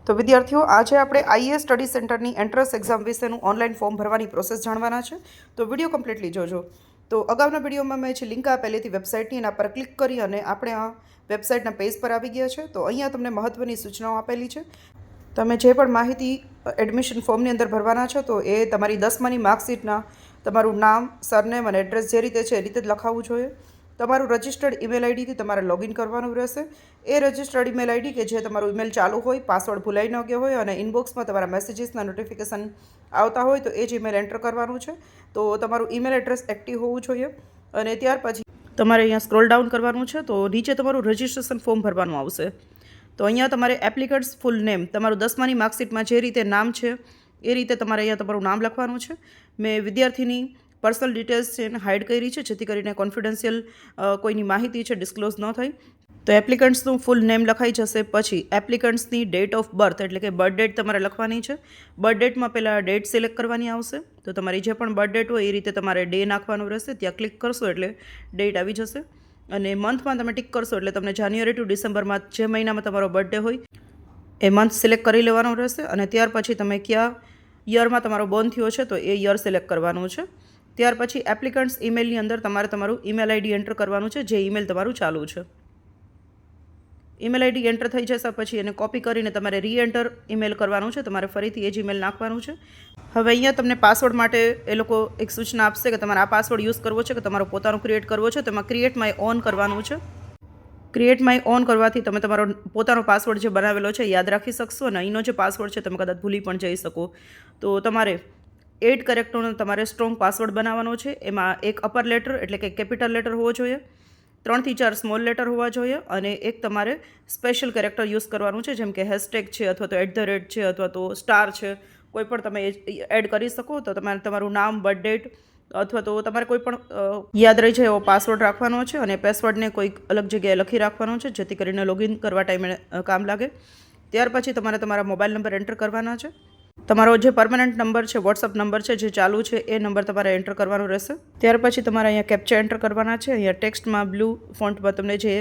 તો વિદ્યાર્થીઓ, આજે આપણે આઈએએસ સ્ટડી સેન્ટરની એન્ટ્રન્સ એક્ઝામ વિશેનું ઓનલાઈન ફોર્મ ભરવાની પ્રોસેસ જાણવાના છે. તો વિડીયો કમ્પ્લીટલી જોજો. તો અગાઉના વિડીયોમાં મેં જે લિંક આપેલી હતી વેબસાઇટની, એના પર ક્લિક કરી અને આપણે આ વેબસાઇટના પેજ પર આવી ગયા છે. તો અહીંયા તમને મહત્ત્વની સૂચનાઓ આપેલી છે. તમે જે પણ માહિતી એડમિશન ફોર્મની અંદર ભરવાના છો તો એ તમારી 10માની માર્કશીટના તમારું નામ, સરનેમ અને એડ્રેસ જે રીતે છે એ રીતે જ લખાવવું જોઈએ. તમારું રજિસ્ટર્ડ ઈમેલ આઈડીથી તમારે લોગિન કરવાનું રહેશે. એ રજિસ્ટર્ડ ઈમેલ આઈડી કે જે તમારું ઈમેલ ચાલુ હોય, પાસવર્ડ ભૂલાઈ ન ગયો હોય અને ઇનબોક્સમાં તમારા મેસેજીસના નોટિફિકેશન આવતા હોય તો એ જ ઈમેલ એન્ટર કરવાનું છે. તો તમારું ઈમેલ એડ્રેસ એક્ટિવ હોવું જોઈએ. અને ત્યાર પછી તમારે અહીંયા સ્ક્રોલ ડાઉન કરવાનું છે. તો નીચે તમારું રજિસ્ટ્રેશન ફોર્મ ભરવાનું આવશે. તો અહીંયા તમારે એપ્લિકન્ટ્સ ફૂલ નેમ, તમારું 10માની માર્કશીટમાં જે રીતે નામ છે એ રીતે તમારે અહીંયા તમારું નામ લખવાનું છે. મેં વિદ્યાર્થીની પર્સનલ ડિટેલ્સ છે એને હાઇડ કરી છે, જેથી કરીને કોન્ફિડન્શિયલ કોઈની માહિતી છે ડિસ્ક્લોઝ ન થાય. તો એપ્લિકન્ટ્સનું ફૂલ નેમ લખાઈ જશે. પછી એપ્લિકન્ટ્સની ડેટ ઓફ બર્થ એટલે કે બર્થ ડેટ તમારે લખવાની છે. બર્થ ડેટમાં પહેલાં ડેટ સિલેક્ટ કરવાની આવશે. તો તમારી જે પણ બર્થ ડેટ હોય એ રીતે તમારે ડે નાખવાનું રહેશે. ત્યાં ક્લિક કરશો એટલે ડેટ આવી જશે. અને મંથમાં તમે ટિક કરશો એટલે તમને જાન્યુઆરી ટુ ડિસેમ્બરમાં જે મહિનામાં તમારો બર્થડે હોય એ મંથ સિલેક્ટ કરી લેવાનો રહેશે. અને ત્યાર પછી તમે કયા યરમાં તમારો બોર્ન થયો છે તો એ યર સિલેક્ટ કરવાનું છે. ત્યાર પછી એપ્લિકન્ટ્સ ઈમેલની અંદર તમારે તમારું ઈમેલ આઈડી એન્ટર કરવાનું છે, જે ઈમેલ તમારું ચાલુ છે. ઈમેલ આઈડી એન્ટર થઈ જશે પછી એને કોપી કરીને તમારે રીએન્ટર ઈમેલ કરવાનું છે. તમારે ફરીથી એ જ ઈમેલ નાખવાનું છે. હવે અહીંયા તમને પાસવર્ડ માટે એ લોકો એક સૂચના આપશે કે તમારે આ પાસવર્ડ યુઝ કરવો છે કે તમારો પોતાનો ક્રિએટ કરવો છે. તેમાં ક્રિએટ માય ઓન કરવાનું છે. ક્રિએટ માય ઓન કરવાથી તમે તમારો પોતાનો પાસવર્ડ જે બનાવેલો છે યાદ રાખી શકશો અને અહીંનો જે પાસવર્ડ છે તમે કદાચ ભૂલી પણ જઈ શકો. તો તમારે 8 કેરેક્ટરનો તમારે સ્ટ્રોંગ પાસવર્ડ બનાવવાનો છે. એમાં એક અપર લેટર એટલે કે કેપિટલ લેટર હોવો જોઈએ, 3 થી 4 સ્મોલ લેટર હોવા જોઈએ અને એક તમારે સ્પેશિયલ કેરેક્ટર યુઝ કરવાનું છે, જેમ કે હેશટેગ છે અથવા તો @ છે અથવા તો સ્ટાર છે. કોઈ પણ તમે એડ કરી શકો. તો તમારે તમારું નામ, બર્થ ડેટ અથવા તો તમારે કોઈ પણ યાદ રહી જાય એવો પાસવર્ડ રાખવાનો છે. અને પાસવર્ડને કોઈક અલગ જગ્યાએ લખી રાખવાનો છે, જેથી કરીને લોગિન કરવા ટાઈમે કામ લાગે. ત્યાર પછી તમારે તમારા મોબાઈલ નંબર એન્ટર કરવાના છે. તમારો જે પરમનન્ટ નંબર છે, વોટ્સઅપ નંબર છે જે ચાલુ છે એ નંબર તમારે એન્ટર કરવાનો રહેશે. ત્યાર પછી તમારે અહીંયા કેપ્ચા એન્ટર કરવાના છે. અહીંયા ટેક્સ્ટમાં બ્લુ ફોન્ટમાં તમને જે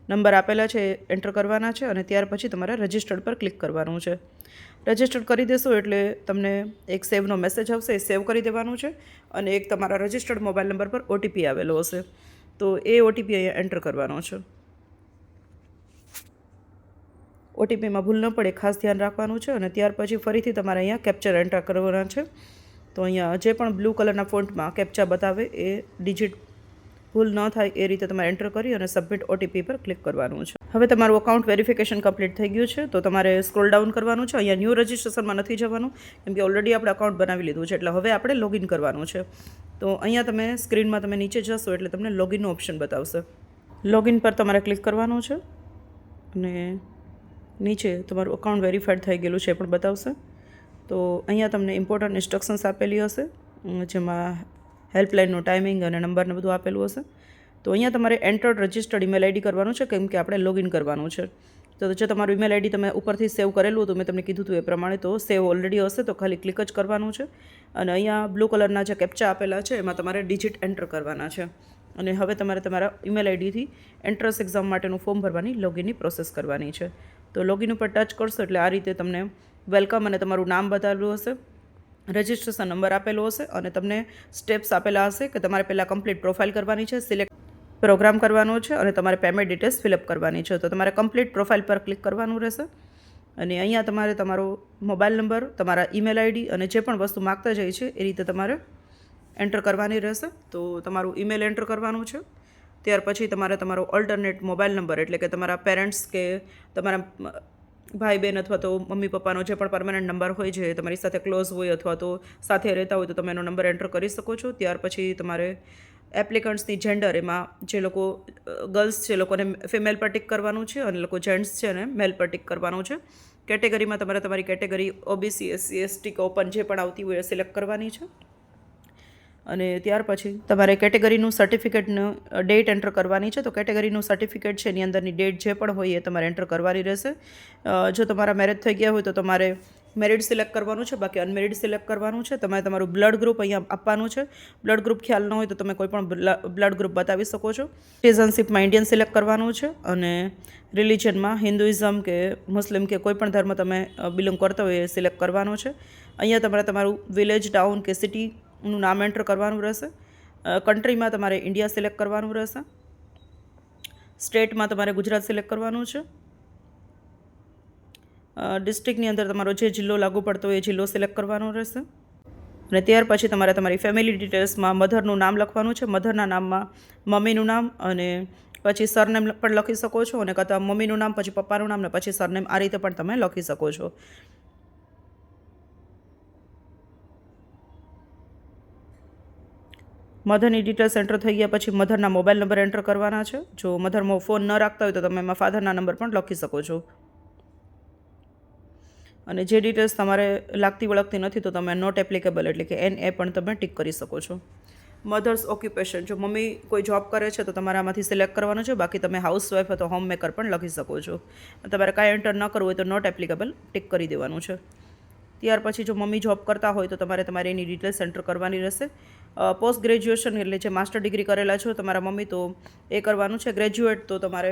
નંબર આપેલા છે એ એન્ટર કરવાના છે. અને ત્યાર પછી તમારે રજિસ્ટર્ડ પર ક્લિક કરવાનું છે. રજિસ્ટર્ડ કરી દેશો એટલે તમને એક સેવનો મેસેજ આવશે, એ સેવ કરી દેવાનું છે. અને એક તમારા રજિસ્ટર્ડ મોબાઈલ નંબર પર ઓટીપી આવેલો હશે, તો એ ઓટીપી અહીંયા એન્ટર કરવાનો છે. ઓટીપીમાં ભૂલ ન પડે ખાસ ધ્યાન રાખવાનું છે. અને ત્યાર પછી ફરીથી તમારે અહીંયા કેપ્ચર એન્ટર કરવાના છે. તો અહીંયા જે પણ બ્લુ કલરના ફોન્ટમાં કેપ્ચા બતાવે એ ડિજિટ ભૂલ ન થાય એ રીતે તમારે એન્ટર કરી અને સબમિટ ઓટીપી પર ક્લિક કરવાનું છે. હવે તમારું અકાઉન્ટ વેરિફિકેશન કમ્પ્લીટ થઈ ગયું છે. તો તમારે સ્ક્રોલ ડાઉન કરવાનું છે. અહીંયા ન્યૂ રજિસ્ટ્રેશનમાં નથી જવાનું, કેમ કે ઓલરેડી આપણે અકાઉન્ટ બનાવી લીધું છે. એટલે હવે આપણે લોગિન કરવાનું છે. તો અહીંયા તમે સ્ક્રીનમાં તમે નીચે જશો એટલે તમને લોગિનનું ઓપ્શન બતાવશે. લોગિન પર તમારે ક્લિક કરવાનું છે અને નીચે તમારું અકાઉન્ટ વેરીફાઈડ થઈ ગયેલું છે એ પણ બતાવશે. તો અહીંયા તમને ઇમ્પોર્ટન્ટ ઇન્સ્ટ્રક્શન્સ આપેલી હશે, જેમાં હેલ્પલાઇનનું ટાઈમિંગ અને નંબરને બધું આપેલું હશે. તો અહીંયા તમારે એન્ટર્ડ રજિસ્ટર્ડ ઈમેલ આઈડી કરવાનું છે, કેમ કે આપણે લોગિન કરવાનું છે. તો જો તમારું ઈમેલ આઈડી તમે ઉપરથી સેવ કરેલું હતું, મેં તમને કીધું હતું એ પ્રમાણે, તો સેવ ઓલરેડી હશે તો ખાલી ક્લિક જ કરવાનું છે. અને અહીંયા બ્લુ કલરના જે કેપ્ચા આપેલા છે એમાં તમારે ડિજિટ એન્ટર કરવાના છે. અને હવે તમારે તમારા ઈમેલ આઈડીથી એન્ટ્રન્સ એક્ઝામ માટેનું ફોર્મ ભરવાની લોગિનની પ્રોસેસ કરવાની છે. તો લોગિન ઉપર ટચ કરશો એટલે આ રીતે તમને વેલકમ અને તમારું નામ બતાવેલું હશે, રજિસ્ટ્રેશન નંબર આપેલો હશે અને તમને સ્ટેપ્સ આપેલા હશે કે તમારે પહેલાં કમ્પ્લીટ પ્રોફાઇલ કરવાની છે, સિલેક્ટ પ્રોગ્રામ કરવાનો છે અને તમારે પેમેન્ટ ડિટેલ્સ ફિલઅપ કરવાની છે. તો તમારે કમ્પ્લીટ પ્રોફાઇલ પર ક્લિક કરવાનું રહેશે. અને અહીંયા તમારે તમારો મોબાઈલ નંબર, તમારા ઈમેલ આઈડી અને જે પણ વસ્તુ માગતા જાય છે એ રીતે તમારે એન્ટર કરવાની રહેશે. તો તમારું ઈમેલ એન્ટર કરવાનું છે. ત્યાર પછી તમારે તમારો ઓલ્ટરનેટ મોબાઈલ નંબર એટલે કે તમારા પેરેન્ટ્સ કે તમારા ભાઈ બહેન અથવા તો મમ્મી પપ્પાનો જે પણ પરમનન્ટ નંબર હોય છે, તમારી સાથે ક્લોઝ હોય અથવા તો સાથે રહેતા હોય તો તમે એનો નંબર એન્ટર કરી શકો છો. ત્યાર પછી તમારે એપ્લિકન્ટ્સની જેન્ડર, એમાં જે લોકો ગર્લ્સ છે એ લોકોને ફિમેલ પર ટિક કરવાનું છે અને લોકો જેન્ટ્સ છે એને મેલ પર ટિક કરવાનું છે. કેટેગરીમાં તમારે તમારી કેટેગરી ઓબીસી, એસસી, એસટી કે ઓપન જે પણ આવતી હોય એ સિલેક્ટ કરવાની છે. અને ત્યાર પછી તમારે કેટેગરીનું સર્ટિફિકેટનું ડેટ એન્ટર કરવાની છે. તો કેટેગરીનું સર્ટિફિકેટ છે એની અંદરની ડેટ જે પણ હોય એ તમારે એન્ટર કરવાની રહેશે. જો તમારા મેરેજ થઈ ગયા હોય તો તમારે મેરિડ સિલેક્ટ કરવાનું છે, બાકી અનમેરિડ સિલેક્ટ કરવાનું છે. તમારે તમારું બ્લડ ગ્રુપ અહીંયા આપવાનું છે. બ્લડ ગ્રુપ ખ્યાલ ન હોય તો તમે કોઈ પણ બ્લડ ગ્રુપ બતાવી શકો છો. સિટીઝનશીપમાં ઇન્ડિયન સિલેક્ટ કરવાનું છે અને રિલિજનમાં હિન્દુઇઝમ કે મુસ્લિમ કે કોઈ પણ ધર્મ તમે બિલોંગ કરતા હોય એ સિલેક્ટ કરવાનો છે. અહીંયા તમારે તમારું વિલેજ, ટાઉન કે સિટીનું નામ એન્ટર કરવાનું રહેશે. કન્ટ્રીમાં તમારે ઇન્ડિયા સિલેક્ટ કરવાનું રહેશે. સ્ટેટમાં તમારે ગુજરાત સિલેક્ટ કરવાનું છે. ડિસ્ટ્રિક્ટની અંદર તમારો જે જિલ્લો લાગુ પડતો હોય એ જિલ્લો સિલેક્ટ કરવાનો રહેશે. અને ત્યાર પછી તમારે તમારી ફેમિલી ડિટેલ્સમાં મધરનું નામ લખવાનું છે. મધરના નામમાં મમ્મીનું નામ અને પછી સરનેમ પણ લખી શકો છો, અને કાં તો મમ્મીનું નામ પછી પપ્પાનું નામ ને પછી સરનેમ, આ રીતે પણ તમે લખી શકો છો. મધરની ડિટેલ્સ એન્ટર થઈ ગયા પછી મધરના મોબાઈલ નંબર એન્ટર કરવાના છે. જો મધરમાં ફોન ન રાખતા હોય તો તમે એમાં ફાધરના નંબર પણ લખી શકો છો. અને જે ડિટેલ્સ તમારે લાગતી વળગતી નથી તો તમે નોટ એપ્લિકેબલ એટલે કે NA પણ તમે ટિક કરી શકો છો. મધર્સ ઓક્યુપેશન, જો મમ્મી કોઈ જોબ કરે છે તો તમારે આમાંથી સિલેક્ટ કરવાનું છે, બાકી તમે હાઉસવાઈફ અથવા હોમ મેકર પણ લખી શકો છો. તમારે કાંઈ એન્ટર ન કરવું હોય તો નોટ એપ્લિકેબલ ટિક કરી દેવાનું છે. ત્યાર પછી જો મમ્મી જોબ કરતા હોય તો તમારે એની ડિટેલ્સ એન્ટર કરવાની રહેશે. પોસ્ટ ગ્રેજ્યુએશન એટલે જે માસ્ટર ડિગ્રી કરેલા છો તમારા મમ્મી તો એ કરવાનું છે. ગ્રેજ્યુએટ તો તમારે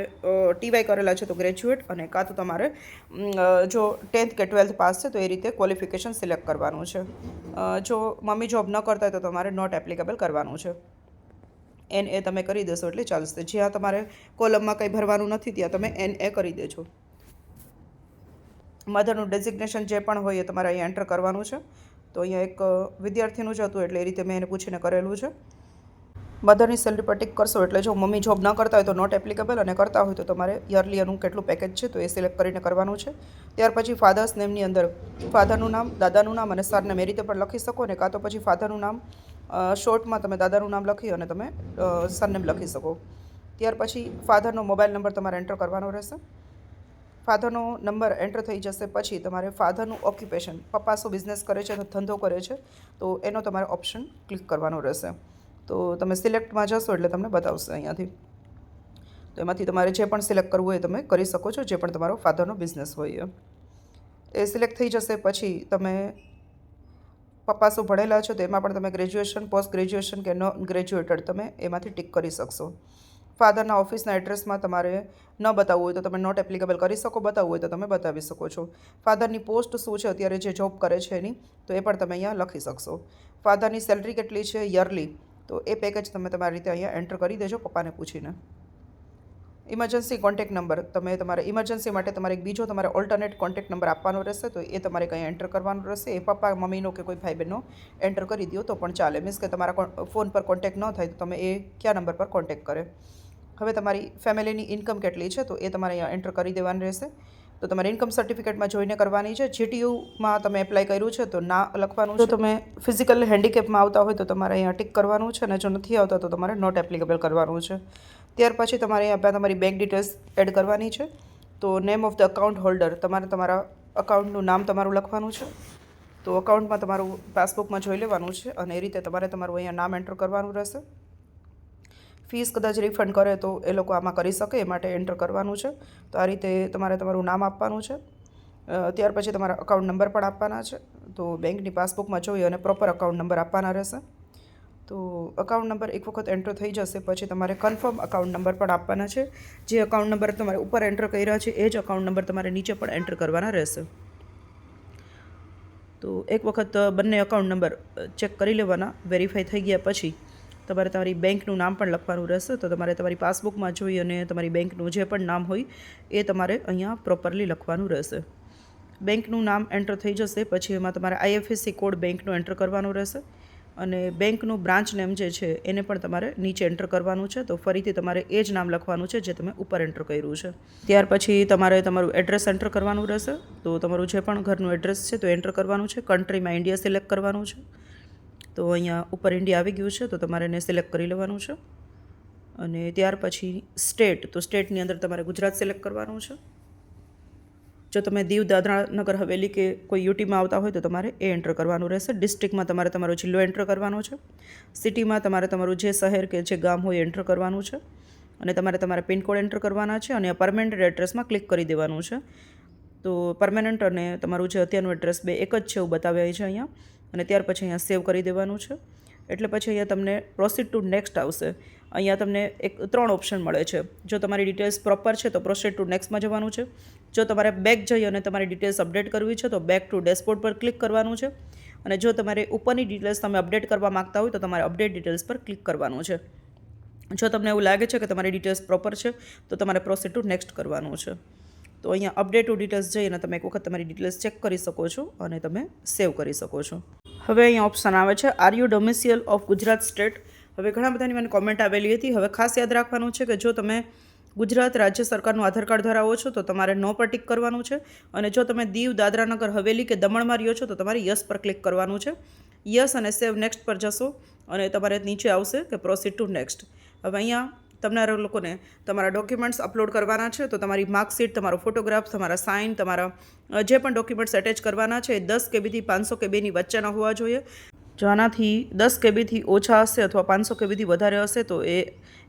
TY કરેલા છે તો ગ્રેજ્યુએટ, અને કાં તો તમારે જો 10th કે 12th પાસ છે તો એ રીતે ક્વોલિફિકેશન સિલેક્ટ કરવાનું છે. જો મમ્મી જોબ ન કરતા હોય તો તમારે નોટ એપ્લિકેબલ કરવાનું છે. NA તમે કરી દેશો એટલે ચાલશે. જ્યાં તમારે કોલમમાં કંઈ ભરવાનું નથી ત્યાં તમે NA કરી દેજો. મધરનું ડેઝિગ્નેશન જે પણ હોય એ તમારે અહીંયા એન્ટર કરવાનું છે. તો અહીંયા એક વિદ્યાર્થીનું જ હતું એટલે એ રીતે મેં એને પૂછીને કરેલું છે. મધરની સેલરી પર ટિક કરશો એટલે જો મમ્મી જોબ ન કરતા હોય તો નોટ એપ્લિકેબલ, અને કરતા હોય તો તમારે યરલી એનું કેટલું પેકેજ છે તો એ સિલેક્ટ કરીને કરવાનું છે. ત્યાર પછી ફાધર્સ નેમની અંદર ફાધરનું નામ, દાદાનું નામ અને સરનેમ એ રીતે પણ લખી શકો, ને કાં તો પછી ફાધરનું નામ શોર્ટમાં તમે દાદાનું નામ લખી અને તમે સરનેમ લખી શકો. ત્યાર પછી ફાધરનો મોબાઈલ નંબર તમારે એન્ટર કરવાનો રહેશે. ફાધરનો નંબર એન્ટર થઈ જશે પછી તમારે ફાધરનું ઓક્યુપેશન, પપ્પા શું બિઝનેસ કરે છે, ધંધો કરે છે તો એનો તમારે ઓપ્શન ક્લિક કરવાનો રહેશે. તો તમે સિલેક્ટમાં જશો એટલે તમને બતાવશે અહીંયાથી. તો એમાંથી તમારે જે પણ સિલેક્ટ કરવું હોય તમે કરી શકો છો, જે પણ તમારો ફાધરનો બિઝનેસ હોય એ સિલેક્ટ થઈ જશે. પછી તમે પપ્પા શું ભણેલા છો તો એમાં પણ તમે ગ્રેજ્યુએશન, પોસ્ટ ગ્રેજ્યુએશન કે નોન ગ્રેજ્યુએટેડ તમે એમાંથી ટિક કરી શકશો. ફાધરના ઓફિસના એડ્રેસમાં તમારે ન બતાવવું હોય તો તમે નોટ એપ્લિકેબલ કરી શકો, બતાવવું હોય તો તમે બતાવી શકો છો. ફાધરની પોસ્ટ શું છે, અત્યારે જે જોબ કરે છે એની, તો એ પણ તમે અહીંયા લખી શકશો. ફાધરની સેલરી કેટલી છે યરલી, તો એ પેકેજ તમે તમારી રીતે અહીંયા એન્ટર કરી દેજો પપ્પાને પૂછીને. ઇમરજન્સી કોન્ટેક્ટ નંબર, તમે તમારે ઇમરજન્સી માટે તમારે એક બીજો તમારે ઓલ્ટરનેટ કોન્ટેક્ટ નંબર આપવાનો રહેશે, તો એ તમારે કંઈ એન્ટર કરવાનો રહેશે. એ પપ્પા, મમ્મીનો કે કોઈ ભાઈ બહેનનો એન્ટર કરી દો તો પણ ચાલે. મીન્સ કે તમારા ફોન પર કોન્ટેક્ટ ન થાય તો તમે એ કયા નંબર પર કોન્ટેક્ટ કરે. હવે તમારી ફેમિલીની ઇન્કમ કેટલી છે તો એ તમારે અહીંયા એન્ટર કરી દેવાની રહેશે. તો તમારે ઇન્કમ સર્ટિફિકેટમાં જોઈને કરવાની છે. GTUમાં તમે એપ્લાય કર્યું છે તો ના લખવાનું છે. જો તમે ફિઝિકલ હેન્ડીકેપમાં આવતા હોય તો તમારે અહીંયા ટિક કરવાનું છે, અને જો નથી આવતા તો તમારે નોટ એપ્લિકેબલ કરવાનું છે. ત્યાર પછી તમારે અહીંયા તમારી બેંક ડિટેલ્સ એડ કરવાની છે. તો name of the account holder, તમારે તમારા અકાઉન્ટનું નામ તમારું લખવાનું છે. તો અકાઉન્ટમાં તમારું પાસબુકમાં જોઈ લેવાનું છે, અને એ રીતે તમારે તમારું અહીંયા નામ એન્ટર કરવાનું રહેશે. ફીસ કદાચ રિફંડ કરે તો એ લોકો આમાં કરી શકે, એ માટે એન્ટર કરવાનું છે. તો આ રીતે તમારે તમારું નામ આપવાનું છે. ત્યાર પછી તમારા અકાઉન્ટ નંબર પણ આપવાના છે. તો બેંકની પાસબુકમાં જોઈ અને પ્રોપર અકાઉન્ટ નંબર આપવાના રહેશે. તો અકાઉન્ટ નંબર એક વખત એન્ટર થઈ જશે પછી તમારે કન્ફર્મ અકાઉન્ટ નંબર પણ આપવાના છે. જે અકાઉન્ટ નંબર તમારે ઉપર એન્ટર કર્યા છે એ જ અકાઉન્ટ નંબર તમારે નીચે પણ એન્ટર કરવાના રહેશે. તો એક વખત બંને અકાઉન્ટ નંબર ચેક કરી લેવાના. વેરીફાઈ થઈ ગયા પછી તમારે તમારી બેંકનું નામ પણ લખવાનું રહેશે. તો તમારે તમારી પાસબુકમાં જોઈ અને તમારી બેંકનું જે પણ નામ હોય એ તમારે અહીંયા પ્રોપરલી લખવાનું રહેશે. બેંકનું નામ એન્ટર થઈ જશે પછી એમાં તમારે IFSC કોડ બેંકનો એન્ટર કરવાનો રહેશે, અને બેંકનું બ્રાન્ચ નેમ જે છે એને પણ તમારે નીચે એન્ટર કરવાનું છે. તો ફરીથી તમારે એ જ નામ લખવાનું છે જે તમે ઉપર એન્ટર કર્યું છે. ત્યાર પછી તમારે તમારું એડ્રેસ એન્ટર કરવાનું રહેશે. તો તમારું જે પણ ઘરનું એડ્રેસ છે તો એન્ટર કરવાનું છે. કન્ટ્રીમાં ઇન્ડિયા સિલેક્ટ કરવાનું છે. તો અહીંયા ઉપર ઇન્ડિયા આવી ગયું છે તો તમારે એને સિલેક્ટ કરી લેવાનું છે. અને ત્યાર પછી સ્ટેટ, તો સ્ટેટની અંદર તમારે ગુજરાત સિલેક્ટ કરવાનું છે. જો તમે દીવ, દાદરા નગર હવેલી કે કોઈ યુટીમાં આવતા હોય તો તમારે એ એન્ટર કરવાનું રહેશે. ડિસ્ટ્રિક્ટમાં તમારે તમારો જિલ્લો એન્ટર કરવાનો છે. સિટીમાં તમારે તમારું જે શહેર કે જે ગામ હોય એન્ટર કરવાનું છે, અને તમારે તમારા પિનકોડ એન્ટર કરવાના છે. અને પરમેનન્ટ એડ્રેસમાં ક્લિક કરી દેવાનું છે. તો પરમેનન્ટ અને તમારું જે અત્યારનું એડ્રેસ બે એક જ છે એવું બતાવે છે અહીંયા. અને ત્યાર પછી અહીંયા સેવ કરી દેવાનું છે. એટલે પછી અહીંયા તમને પ્રોસીડ ટુ નેક્સ્ટ આવશે. અહીંયા તમને 3 ઓપ્શન મળે છે. જો તમારી ડિટેલ્સ પ્રોપર છે તો પ્રોસીડ ટુ નેક્સ્ટમાં જવાનું છે. જો તમારે બેક જઈ અને તમારી ડિટેલ્સ અપડેટ કરવી છે તો બેક ટુ ડેશબોર્ડ પર ક્લિક કરવાનું છે. અને જો તમારે ઉપરની ડિટેલ્સ તમે અપડેટ કરવા માગતા હોય તો તમારે અપડેટ ડિટેલ્સ પર ક્લિક કરવાનું છે. જો તમને એવું લાગે છે કે તમારી ડિટેલ્સ પ્રોપર છે તો તમારે પ્રોસીડ ટુ નેક્સ્ટ કરવાનું છે. તો અહીંયા અપડેટ ટુ ડિટેલ્સ જઈને તમે એક વખત તમારી ડિટેલ્સ ચેક કરી શકો છો અને તમે સેવ કરી શકો છો. હવે અહીંયા ઓપ્શન આવે છે are you domicile of Gujarat state. હવે ઘણા બધાની મને કોમેન્ટ આવેલી હતી. હવે ખાસ યાદ રાખવાનું છે કે જો તમે ગુજરાત રાજ્ય સરકારનું આધાર કાર્ડ ધરાવો છો તો તમારે નો પર ટિક કરવાનું છે. અને જો તમે દીવ, દાદરાનગર હવેલી કે દમણમાં રહ્યો છો તો તમારે યસ પર ક્લિક કરવાનું છે. યસ અને સેવ નેક્સ્ટ પર જશો અને તમારે નીચે આવશે કે પ્રોસીડ ટુ નેક્સ્ટ. હવે અહીંયા તમારા લોકોને તમારા ડોક્યુમેન્ટ્સ અપલોડ કરવાના છે. તો તમારી માર્કશીટ, તમારો ફોટોગ્રાફ, તમારા સાઇન, તમારા જે પણ ડોક્યુમેન્ટ્સ એટેચ કરવાના છે એ 10 KBથી 500 KBની વચ્ચેના હોવા જોઈએ. જો આનાથી 10 KBથી ઓછા હશે અથવા 500 KBથી વધારે હશે તો એ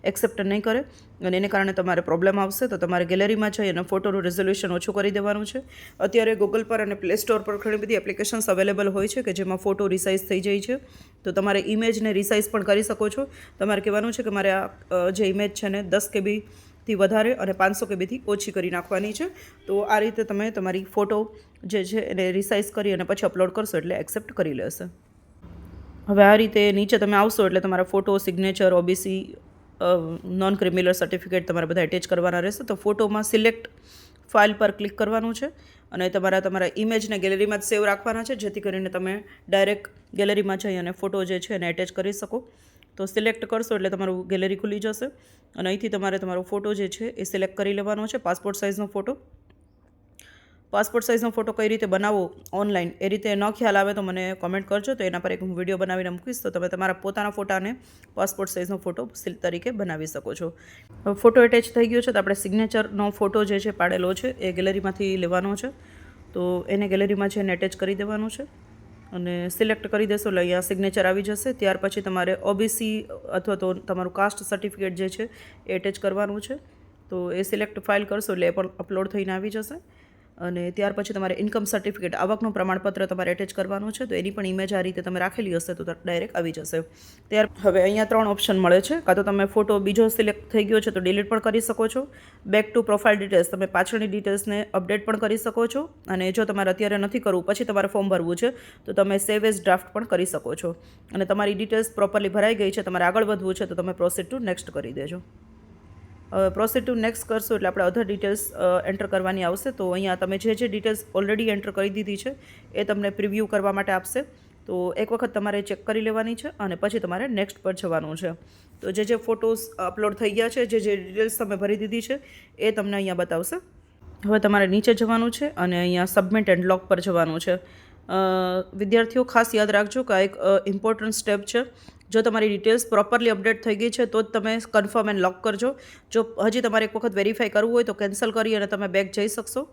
એક્સેપ્ટ નહીં કરે અને એને કારણે તમારે પ્રોબ્લેમ આવશે. તો તમારે ગેલેરીમાં જઈ અને ફોટોનું રેઝોલ્યુશન ઓછું કરી દેવાનું છે. અત્યારે ગૂગલ પર અને પ્લે સ્ટોર પર ઘણી બધી એપ્લિકેશન્સ અવેલેબલ હોય છે કે જેમાં ફોટો રિસાઇઝ થઈ જાય છે. તો તમારે ઇમેજને રિસાઇઝ પણ કરી શકો છો. તમારે કહેવાનું છે કે મારે આ જે ઇમેજ છે ને 10 KBથી વધારે અને 500 KBથી ઓછી કરી નાખવાની છે. તો આ રીતે તમે તમારી ફોટો જે છે એને રિસાઇઝ કરી અને પછી અપલોડ કરશો એટલે એક્સેપ્ટ કરી લેશે. હવે આ રીતે નીચે તમે આવશો એટલે તમારા photo, signature, OBC, non criminal certificate તમારે બધા એટેચ કરવાના રહેશે. તો ફોટોમાં સિલેક્ટ ફાઇલ પર ક્લિક કરવાનું છે અને તમારા ઇમેજને ગેલેરીમાં જ સેવ રાખવાના છે જેથી કરીને તમે ડાયરેક્ટ ગેલેરીમાં જઈ અને ફોટો જે છે એને એટેચ કરી શકો. તો સિલેક્ટ કરશો એટલે તમારું ગેલેરી ખુલી જશે અને અહીંથી તમારે તમારો ફોટો જે છે એ સિલેક્ટ કરી લેવાનો છે. પાસપોર્ટ સાઇઝનો ફોટો. પાસપોર્ટ સાઇઝનો ફોટો કઈ રીતે બનાવવો ઓનલાઈન એ રીતે ન ખ્યાલ આવે તો મને કોમેન્ટ કરજો. તો એના પર એક હું વિડીયો બનાવીને મૂકીશ તો તમે તમારા પોતાના ફોટાને પાસપોર્ટ સાઇઝનો ફોટો તરીકે બનાવી શકો છો. હવે ફોટો એટેચ થઈ ગયો છે તો આપણે સિગ્નેચરનો ફોટો જે છે પાડેલો છે એ ગેલેરીમાંથી લેવાનો છે. તો એને ગેલેરીમાં છે એને એટેચ કરી દેવાનું છે અને સિલેક્ટ કરી દેશો એટલે અહીંયા સિગ્નેચર આવી જશે. ત્યાર પછી તમારે ઓબીસી અથવા તો તમારું કાસ્ટ સર્ટિફિકેટ જે છે એ એટેચ કરવાનું છે. તો એ સિલેક્ટ ફાઇલ કરશો એટલે એ પણ અપલોડ થઈને આવી જશે. અને ત્યાર પછી તમારે ઇન્કમ સર્ટિફિકેટ, આવકનું પ્રમાણપત્ર તમારે એટેચ કરવાનું છે. તો એની પણ ઇમેજ આ રીતે તમે રાખેલી હશે તો ડાયરેક્ટ આવી જશે. હવે અહીંયા 3 ઓપ્શન મળે છે. કાં તો તમે ફોટો બીજો સિલેક્ટ થઈ ગયો છે તો ડિલીટ પણ કરી શકો છો. બેક ટુ પ્રોફાઇલ ડિટેલ્સ, તમે પાછળની ડિટેલ્સને અપડેટ પણ કરી શકો છો. અને જો તમારે અત્યારે નથી કરવું, પછી તમારે ફોર્મ ભરવું છે તો તમે સેવ એઝ ડ્રાફ્ટ પણ કરી શકો છો. અને તમારી ડિટેલ્સ પ્રોપરલી ભરાઈ ગઈ છે, તમારે આગળ વધવું છે તો તમે પ્રોસીડ ટુ નેક્સ્ટ કરી દેજો. પ્રોસીડ ટુ નેક્સ્ટ કરશો એટલે આપણે અધર ડિટેલ્સ એન્ટર કરવાની આવશે. તો અહીંયા તમે જે ડિટેલ્સ ઓલરેડી એન્ટર કરી દીધી છે એ તમને પ્રિવ્યૂ કરવા માટે આપશે. તો એક વખત તમારે ચેક કરી લેવાની છે અને પછી તમારે નેક્સ્ટ પર જવાનું છે. તો જે ફોટોઝ અપલોડ થઈ ગયા છે, જે ડિટેલ્સ તમે ભરી દીધી છે એ તમને અહીંયા બતાવશે. હવે તમારે નીચે જવાનું છે અને અહીંયા સબમિટ એન્ડ લોક પર જવાનું છે. વિદ્યાર્થીઓ ખાસ યાદ રાખજો કે આ એક ઇમ્પોર્ટન્ટ સ્ટેપ છે. જો તમારી ડિટેલ્સ પ્રોપરલી અપડેટ થઈ ગઈ છે તો જ તમે કન્ફર્મ એન્ડ લોક કરજો. જો હજી તમારે એક વખત વેરીફાઈ કરવું હોય તો કેન્સલ કરી અને તમે બેક જઈ શકશો.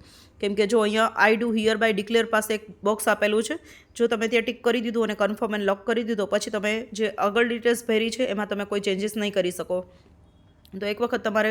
કેમ કે જો અહીંયા I do hereby declare પાસે એક બોક્સ આપેલું છે. જો તમે ત્યાં ટિક કરી દીધું અને કન્ફર્મ એન્ડ લોક કરી દીધો પછી તમે જે આગળ ડિટેલ્સ ભરી છે એમાં તમે કોઈ ચેન્જીસ નહીં કરી શકો. તો એક વખત તમારે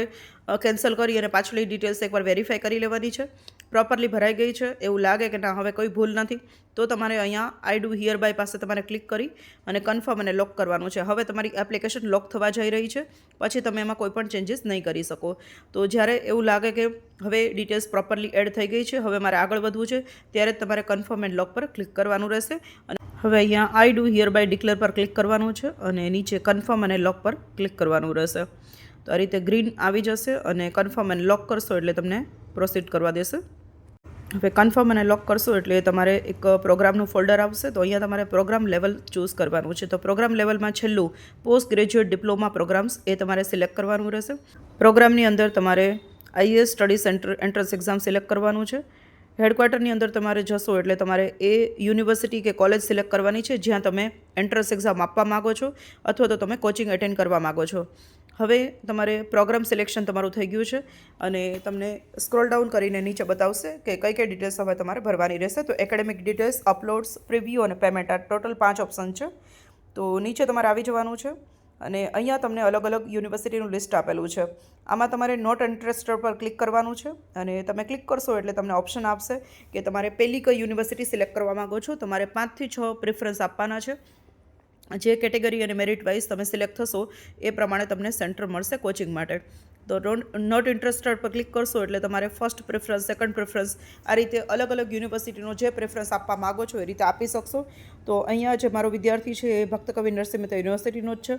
કેન્સલ કરી અને પાછળની ડિટેલ્સ એકવાર વેરીફાઈ કરી લેવાની છે. પ્રોપરલી ભરાઈ ગઈ છે એવું લાગે કે ના હવે કોઈ ભૂલ નથી તો તમારે અહીંયા આઈ ડુ હિયર બાય પાસે તમારે ક્લિક કરી અને કન્ફર્મ અને લોક કરવાનું છે. હવે તમારી એપ્લિકેશન લોક થવા જઈ રહી છે, પછી તમે એમાં કોઈ પણ ચેન્જીસ નહીં કરી શકો. તો જ્યારે એવું લાગે કે હવે ડિટેલ્સ પ્રોપરલી એડ થઈ ગઈ છે, હવે મારે આગળ વધવું છે, ત્યારે જ તમારે કન્ફર્મ એન્ડ લોક પર ક્લિક કરવાનું રહેશે. અને હવે અહીંયા I do hereby declare પર ક્લિક કરવાનું છે અને નીચે કન્ફર્મ અને લોક પર ક્લિક કરવાનું રહેશે. તો આ રીતે ગ્રીન આવી જશે અને કન્ફર્મ અને લોક કરશો એટલે તમને પ્રોસીડ કરવા દેશે. હવે કન્ફર્મ અને લોક કરશો એટલે તમારે એક પ્રોગ્રામનું ફોલ્ડર આવશે. તો અહીંયા તમારે પ્રોગ્રામ લેવલ ચૂઝ કરવાનું છે. તો પ્રોગ્રામ લેવલમાં છેલ્લું પોસ્ટ ગ્રેજ્યુએટ ડિપ્લોમા પ્રોગ્રામ્સ એ તમારે સિલેક્ટ કરવાનું રહેશે. પ્રોગ્રામની અંદર તમારે IAS study centre entrance exam select કરવાનું છે. હેડક્વાર્ટરની અંદર તમારે જશો એટલે તમારે એ યુનિવર્સિટી કે કોલેજ સિલેક્ટ કરવાની છે જ્યાં તમે એન્ટ્રન્સ એક્ઝામ આપવા માગો છો અથવા તો તમે કોચિંગ એટેન્ડ કરવા માગો છો. હવે તમારે પ્રોગ્રામ સિલેક્શન તમારું થઈ ગયું છે અને તમને સ્ક્રોલ ડાઉન કરીને નીચે બતાવશે કે કઈ કઈ ડિટેલ્સ હવે તમારે ભરવાની રહેશે. તો એકેડેમિક ડિટેલ્સ, અપલોડ્સ, પ્રિવ્યૂ અને પેમેન્ટ આ ટોટલ 5 ઓપ્શન છે. તો નીચે તમારે આવી જવાનું છે અને અહીંયા તમને અલગ અલગ યુનિવર્સિટીનું લિસ્ટ આપેલું છે. આમાં તમારે નોટ ઇન્ટરેસ્ટેડ પર ક્લિક કરવાનું છે અને તમે ક્લિક કરશો એટલે તમને ઓપ્શન આપશે કે તમારે પહેલી કઈ યુનિવર્સિટી સિલેક્ટ કરવા માગો છો. તમારે 5 થી 6 પ્રેફરન્સ આપવાના છે. જે કેટેગરી અને મેરિટ વાઇઝ તમે સિલેક્ટ થશો એ પ્રમાણે તમને સેન્ટર મળશે કોચિંગ માટે. તો નોટ ઇન્ટરેસ્ટેડ પર ક્લિક કરશો એટલે તમારે ફર્સ્ટ પ્રેફરન્સ, સેકન્ડ પ્રેફરન્સ આ રીતે અલગ અલગ યુનિવર્સિટીનો જે પ્રેફરન્સ આપવા માગો છો એ રીતે આપી શકશો. તો અહીંયા જે મારો વિદ્યાર્થી છે એ ભક્ત કવિ નરસિંહ મહેતા યુનિવર્સિટીનો જ છે,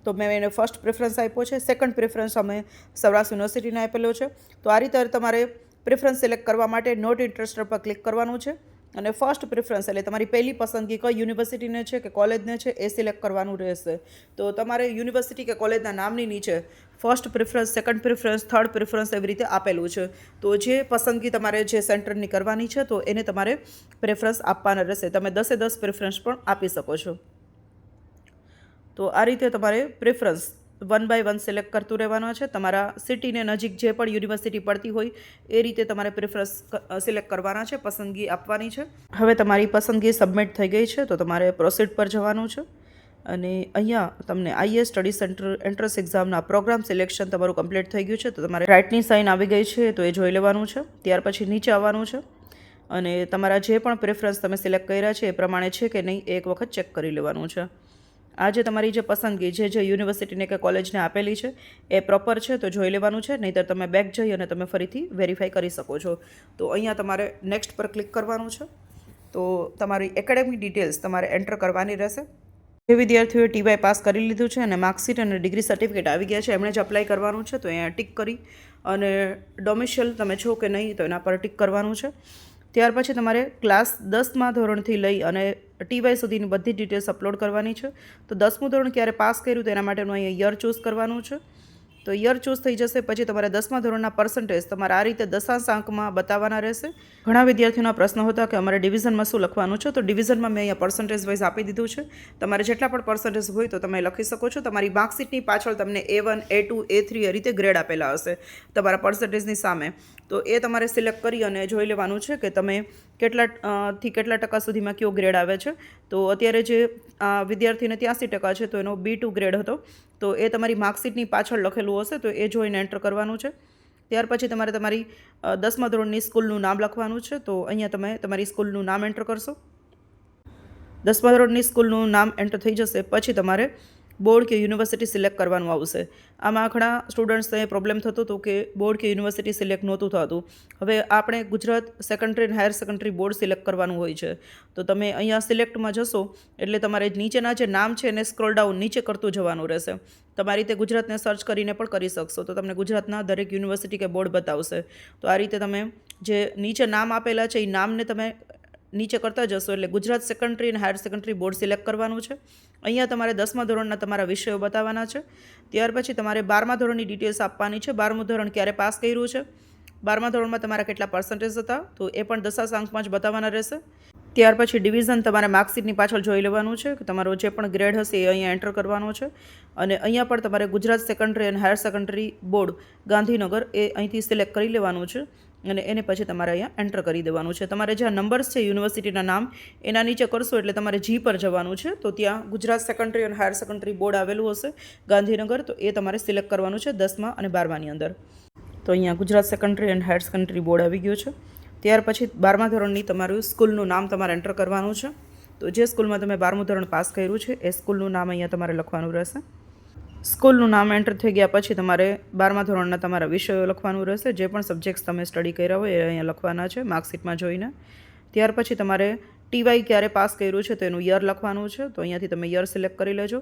તો મેં એને ફર્સ્ટ પ્રેફરન્સ આપ્યો છે. સેકન્ડ પ્રેફરન્સ અમે સૌરાષ્ટ્ર યુનિવર્સિટીને આપેલો છે. તો આ રીતે તમારે પ્રેફરન્સ સિલેક્ટ કરવા માટે નોટ ઇન્ટરેસ્ટેડ પર ક્લિક કરવાનું છે અને ફર્સ્ટ પ્રેફરન્સ એટલે તમારી પહેલી પસંદગી કઈ યુનિવર્સિટીને છે કે કોલેજને છે એ સિલેક્ટ કરવાનું રહેશે. તો તમારે યુનિવર્સિટી કે કોલેજના નામની નીચે first preference, second preference, third preference એવી રીતે આપેલું છે. તો જે પસંદગી તમારે જે સેન્ટરની કરવાની છે તો એને તમારે પ્રેફરન્સ આપવાના રહેશે. તમે 10 પ્રેફરન્સ પણ આપી શકો છો. તો આ રીતે તમારે પ્રેફરન્સ 1 by 1 સિલેક્ટ કરતું રહેવાનું છે. તમારા સિટીને નજીક જે પણ યુનિવર્સિટી પડતી હોય એ રીતે તમારે પ્રેફરન્સ સિલેક્ટ કરવાના છે, પસંદગી આપવાની છે. હવે તમારી પસંદગી સબમિટ થઈ ગઈ છે તો તમારે પ્રોસીડ પર જવાનું છે અને અહીંયા તમને આઈએસ સ્ટડી સેન્ટર એન્ટ્રન્સ એક્ઝામના પ્રોગ્રામ સિલેક્શન તમારું કમ્પ્લીટ થઈ ગયું છે. તો તમારે રાઇટની સાઇન આવી ગઈ છે તો એ જોઈ લેવાનું છે. ત્યાર પછી નીચે આવવાનું છે અને તમારા જે પણ પ્રેફરન્સ તમે સિલેક્ટ કર્યા છે એ પ્રમાણે છે કે નહીં એ એક વખત ચેક કરી લેવાનું છે. આ જે તમારી જે પસંદગી જે યુનિવર્સિટીને કે કોલેજને આપેલી છે એ પ્રોપર છે તો જોઈ લેવાનું છે, નહીંતર તમે બેક જઈ અને તમે ફરીથી વેરીફાઈ કરી શકો છો. તો અહીંયા તમારે નેક્સ્ટ પર ક્લિક કરવાનું છે. તો તમારી એકેડેમિક ડિટેલ્સ તમારે એન્ટર કરવાની રહેશે. જે વિદ્યાર્થીઓએ ટીવાય પાસ કરી લીધું છે અને માર્કશીટ અને ડિગ્રી સર્ટિફિકેટ આવી ગયા છે એમણે જ અપ્લાય કરવાનું છે. તો અહીંયા ટિક કરી અને ડોમિશિયલ તમે છો કે નહીં તો એના પર ટિક કરવાનું છે. ત્યાર પછી તમારે ક્લાસ 10મા ધોરણથી લઈ અને ટીવાય સુધીની બધી ડિટેલ્સ અપલોડ કરવાની છે. તો 10મું ધોરણ ક્યારે પાસ કર્યું તો એના માટેનું અહીંયા યર ચૂઝ કરવાનું છે. તો યર ચૂઝ થઈ જશે પછી તમારે 10મા ધોરણના પર્સન્ટેજ તમારે આ રીતે દશાંશ આંકમાં બતાવવાના રહેશે. ઘણા વિદ્યાર્થીઓના પ્રશ્ન હતા કે અમારે ડિવિઝનમાં શું લખવાનું છે. તો ડિવિઝનમાં મેં અહીંયા પર્સન્ટેજ વાઇઝ આપી દીધું છે. તમારે જેટલા પણ પર્સન્ટેજ હોય તો તમે લખી શકો છો. તમારી માર્કશીટની પાછળ તમને A1, A2, A3 એ રીતે ગ્રેડ આપેલા હશે તમારા પર્સન્ટેજની સામે. તો એ તમારે સિલેક્ટ કરી અને જોઈ લેવાનું છે કે તમે કેટલા ટકા સુધીમાં કયો ગ્રેડ આવે છે. તો અત્યારે જે વિદ્યાર્થીને 83% છે તો એનો B2 ગ્રેડ હતો. તો એ તમારી માર્કશીટની પાછળ લખેલું હશે તો એ જોઈને એન્ટર કરવાનું છે. ત્યાર પછી તમારે તમારી 10મા ધોરણની સ્કૂલનું નામ લખવાનું છે. તો અહીંયા તમે તમારી સ્કૂલનું નામ એન્ટર કરશો. 10મા ધોરણની સ્કૂલનું નામ એન્ટર થઈ જશે પછી તમારે બોર્ડ કે યુનિવર્સિટી સિલેક્ટ કરવાનું આવશે. આમાં ઘણા સ્ટુડન્ટ્સને પ્રોબ્લેમ થતો હતો કે બોર્ડ કે યુનિવર્સિટી સિલેક્ટ નહોતું થતું. હવે આપણે Gujarat secondary and higher secondary board select કરવાનું હોય છે. તો તમે અહીંયા સિલેક્ટમાં જશો એટલે તમારે નીચેના જે નામ છે એને સ્ક્રોલ ડાઉન નીચે કરતું જવાનું રહેશે. તમારી રીતે ગુજરાતને સર્ચ કરીને પણ કરી શકશો તો તમને ગુજરાતના દરેક યુનિવર્સિટી કે બોર્ડ બતાવશે. તો આ રીતે તમે જે નીચે નામ આપેલા છે એ નામને તમે નીચે કરતા જશો એટલે ગુજરાત સેકન્ડરી અને હાયર સેકન્ડરી બોર્ડ સિલેક્ટ કરવાનું છે. અહીંયા તમારે 10મા ધોરણના તમારા વિષયો બતાવવાના છે. ત્યાર પછી તમારે 12મા ધોરણની ડિટેલ્સ આપવાની છે. 12મું ધોરણ ક્યારે પાસ કર્યું છે, 12મા ધોરણમાં તમારા કેટલા પર્સન્ટેજ હતા તો એ પણ દશાંશ આંકમાં જ બતાવવાના રહેશે. ત્યાર પછી ડિવિઝન તમારે માર્કશીટની પાછળ જોઈ લેવાનું છે કે તમારો જે પણ ગ્રેડ હશે એ અહીંયા એન્ટર કરવાનો છે. અને અહીંયા પણ તમારે ગુજરાત સેકન્ડરી અને હાયર સેકન્ડરી બોર્ડ ગાંધીનગર એ અહીંથી સિલેક્ટ કરી લેવાનું છે અને એને પછી તમારે અહીંયા એન્ટર કરી દેવાનું છે. તમારે જ્યાં નંબર્સ છે યુનિવર્સિટીના નામ એના નીચે કરશો એટલે તમારે જી પર જવાનું છે. તો ત્યાં ગુજરાત સેકન્ડરી અને હાયર સેકન્ડરી બોર્ડ આવેલું હશે ગાંધીનગર, તો એ તમારે સિલેક્ટ કરવાનું છે 10મા અને 12માની અંદર. તો અહીંયા Gujarat secondary and higher secondary board આવી ગયું છે. ત્યાર પછી 12મા ધોરણની તમારું સ્કૂલનું નામ તમારે એન્ટર કરવાનું છે. તો જે સ્કૂલમાં તમે 12મું ધોરણ પાસ કર્યું છે એ સ્કૂલનું નામ અહીંયા તમારે લખવાનું રહેશે. સ્કૂલનું નામ એન્ટર થઈ ગયા પછી તમારે 12મા ધોરણના તમારા વિષયો લખવાનું રહેશે. જે પણ સબ્જેક્ટ્સ તમે સ્ટડી કર્યા હોય એ અહીંયા લખવાના છે માર્કશીટમાં જોઈને. ત્યાર પછી તમારે ટીવાય ક્યારે પાસ કર્યું છે તો એનું યર લખવાનું છે. તો અહીંયાથી તમે યર સિલેક્ટ કરી લેજો.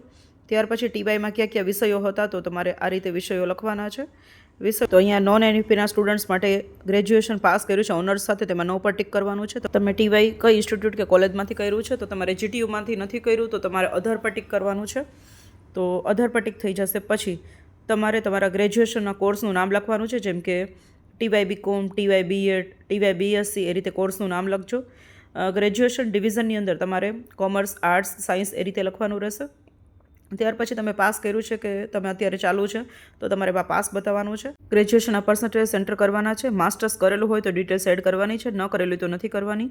ત્યાર પછી ટીવાયમાં કયા કયા વિષયો હતા તો તમારે આ રીતે વિષયો લખવાના છે. તો અહીંયા નોન એનઈપીના સ્ટુડન્ટ્સ માટે ગ્રેજ્યુએશન પાસ કર્યું છે ઓનર્સ સાથે તેમાં નો પર ટિક કરવાનું છે. તો તમે ટીવાય કઈ ઇન્સ્ટિટ્યૂટ કે કોલેજમાંથી કર્યું છે તો તમારે જીટીયુમાંથી નથી કર્યું તો તમારે અધર પર ટિક કરવાનું છે. તો અધર પર ટિક થઈ જશે પછી તમારે તમારા ગ્રેજ્યુએશનના કોર્સનું નામ લખવાનું છે. જેમ કે ટીવાય બીકોમ, ટીવાય બીએડ, ટીવાય બીએસસી એ રીતે કોર્સનું નામ લખજો. ગ્રેજ્યુએશન ડિવિઝનની અંદર તમારે કોમર્સ, આર્ટ્સ, સાયન્સ એ રીતે લખવાનું રહેશે. ત્યાર પછી તમે પાસ કર્યું છે કે તમે અત્યારે ચાલુ છે તો તમારે પાસ બતાવવાનું છે. ગ્રેજ્યુએશનના પર્સન્ટેજ એન્ટર કરવાના છે. માસ્ટર્સ કરેલું હોય તો ડિટેલ્સ એડ કરવાની છે, ન કરેલું તો નથી કરવાની.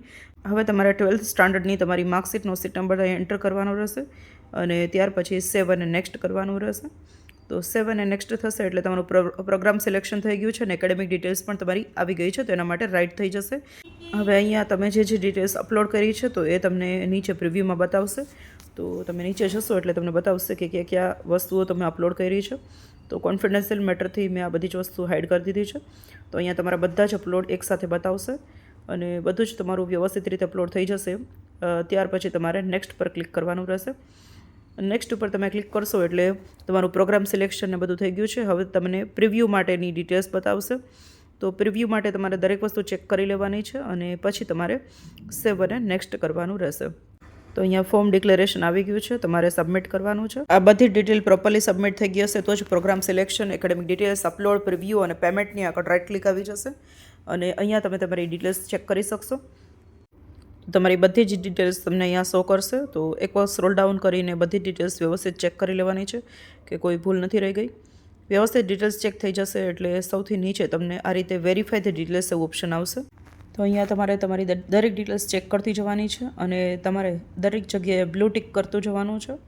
હવે તમારે 12th સ્ટાન્ડર્ડની તમારી માર્કશીટનો સીટ નંબર એન્ટર કરવાનો રહેશે અને ત્યાર પછી સેવ અને નેક્સ્ટ કરવાનું રહેશે. તો સેવ અને નેક્સ્ટ થશે એટલે તમારું પ્રોગ્રામ સિલેક્શન થઈ ગયું છે અને એકેડેમિક ડિટેલ્સ પણ તમારી આવી ગઈ છે, તો એના માટે રાઇટ થઈ જશે. હવે અહીંયા તમે જે ડિટેલ્સ અપલોડ કરી છે તો એ તમને નીચે પ્રિવ્યૂમાં બતાવશે. તો તમે નીચે જશો એટલે તમને બતાવશે કે કયા વસ્તુઓ તમે અપલોડ કરી છે. તો કોન્ફિડન્શિયલ મેટરથી મેં આ બધી જ વસ્તુ હાઇડ કરી દીધી છે. તો અહીંયા તમારા બધા જ અપલોડ એકસાથે બતાવશે અને બધું જ તમારું વ્યવસ્થિત રીતે અપલોડ થઈ જશે. ત્યાર પછી તમારે નેક્સ્ટ પર ક્લિક કરવાનું રહેશે. નેક્સ્ટ ઉપર તમે ક્લિક કરશો એટલે તમારું પ્રોગ્રામ સિલેક્શન ને બધું થઈ ગયું છે. હવે તમને પ્રિવ્યૂ માટેની ડિટેલ્સ બતાવશે. તો પ્રિવ્યૂ માટે તમારે દરેક વસ્તુ ચેક કરી લેવાની છે અને પછી તમારે સેવ અને નેક્સ્ટ કરવાનું રહેશે. તો અહીંયા ફોર્મ ડિક્લેરેશન આવી ગયું છે, તમારે સબમિટ કરવાનું છે. આ બધી ડિટેલ પ્રોપરલી સબમિટ થઈ ગઈ હશે તો જ programme selection, academic details, upload, preview અને પેમેન્ટની આગળ રાઇટ ક્લિક આવી જશે અને અહીંયા તમે તમારી ડિટેલ્સ ચેક કરી શકશો. તમારી બધી જ ડિટેલ્સ તમને અહીંયા શો કરશે. તો એકવાર સ્ક્રોલ ડાઉન કરીને બધી ડિટેલ્સ વ્યવસ્થિત ચેક કરી લેવાની છે કે કોઈ ભૂલ નથી રહી ગઈ. વ્યવસ્થિત ડિટેલ્સ ચેક થઈ જશે એટલે સૌથી નીચે તમને આ રીતે વેરીફાઈ ધ ડિટેલ્સ એવું ઓપ્શન આવશે. તો અહીંયા તમારે તમારી દરેક ડિટેલ્સ ચેક કરતી જવાની છે અને તમારે દરેક જગ્યાએ બ્લુ ટિક કરતું જવાનું છે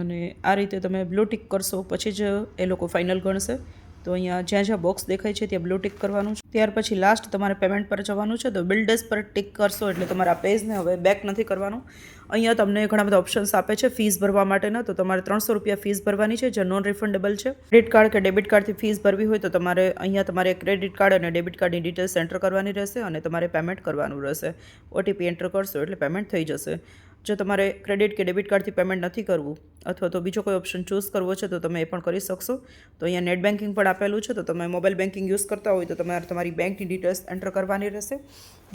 અને આ રીતે તમે બ્લુ ટિક કરશો પછી જ એ લોકો ફાઇનલ ગણશે. તો અહીંયા જ્યાં જ્યાં બોક્સ દેખાય છે ત્યાં બ્લુ ટિક કરવાનું છે. ત્યાર પછી લાસ્ટ તમારે પેમેન્ટ પર જવાનું છે. તો બિલ્ડર્સ પર ટિક કરશો એટલે તમારા પેજને હવે બેક નથી કરવાનું. અહીંયા તમને ઘણા બધા ઓપ્શન્સ આપે છે ફીસ ભરવા માટેના. તો તમારે 300 રૂપિયા ફીસ ભરવાની છે જે નોન રિફંડેબલ છે. ક્રેડિટ કાર્ડ કે ડેબિટ કાર્ડથી ફીસ ભરવી હોય તો તમારે ક્રેડિટ કાર્ડ અને ડેબિટ કાર્ડની ડિટેલ્સ એન્ટર કરવાની રહેશે અને તમારે પેમેન્ટ કરવાનું રહેશે. ઓટીપી એન્ટર કરશો એટલે પેમેન્ટ થઈ જશે. જો તમારે ક્રેડિટ કે ડેબિટ કાર્ડથી પેમેન્ટ નથી કરવું અથવા તો બીજો કોઈ ઓપ્શન ચૂઝ કરવો છે તો તમે એ પણ કરી શકશો. તો અહીંયા નેટ બેન્કિંગ પણ આપેલું છે. તો તમે મોબાઈલ બેન્કિંગ યુઝ કરતા હોય તો તમારે તમારી બેંકની ડિટેલ્સ એન્ટર કરવાની રહેશે.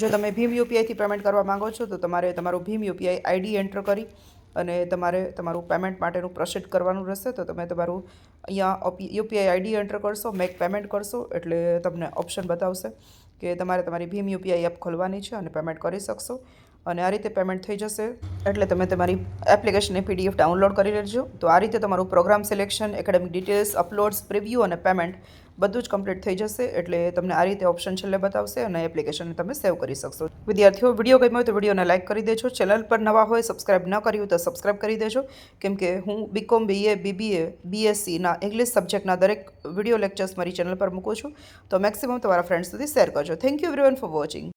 જો તમે ભીમ યુપીઆઈથી પેમેન્ટ કરવા માંગો છો તો તમારે તમારું ભીમ યુપીઆઈ આઈડી એન્ટર કરી અને તમારે તમારું પેમેન્ટ માટેનું પ્રોસીડ કરવાનું રહેશે. તો તમે તમારું અહીંયા યુપીઆઈ આઈડી એન્ટર કરશો, મેક પેમેન્ટ કરશો એટલે તમને ઓપ્શન બતાવશે કે તમારે તમારી ભીમ યુપીઆઈ એપ ખોલવાની છે અને પેમેન્ટ કરી શકશો. અને આ રીતે પેમેન્ટ થઈ જશે એટલે તમે તમારી એપ્લિકેશનની પીડીએફ ડાઉનલોડ કરી લેજો. તો આ રીતે તમારું programme selection, academic details, uploads, preview અને પેમેન્ટ બધું જ કમ્પ્લીટ થઈ જશે. એટલે તમને આ રીતે ઓપ્શન છેલ્લે બતાવશે અને એપ્લિકેશનને તમે સેવ કરી શકશો. વિદ્યાર્થીઓ, વિડીયો ગમ્યો હોય તો વિડીયોને લાઇક કરી દેજો. ચેનલ પર નવા હોય, સબસ્ક્રાઇબ ન કર્યું તો સબસ્ક્રાઇબ કરી દેજો કેમ કે હું બીકોમ, બીએ, બીબીએ, બીએસસીના ઇંગ્લિશ સબ્જેક્ટના દરેક વિડીયો લેક્ચર્સ મારી ચેનલ પર મૂકું છું. તો મેક્સિમમ તમારા ફ્રેન્ડ્સ સુધી શેર કરજો. Thank you everyone for watching.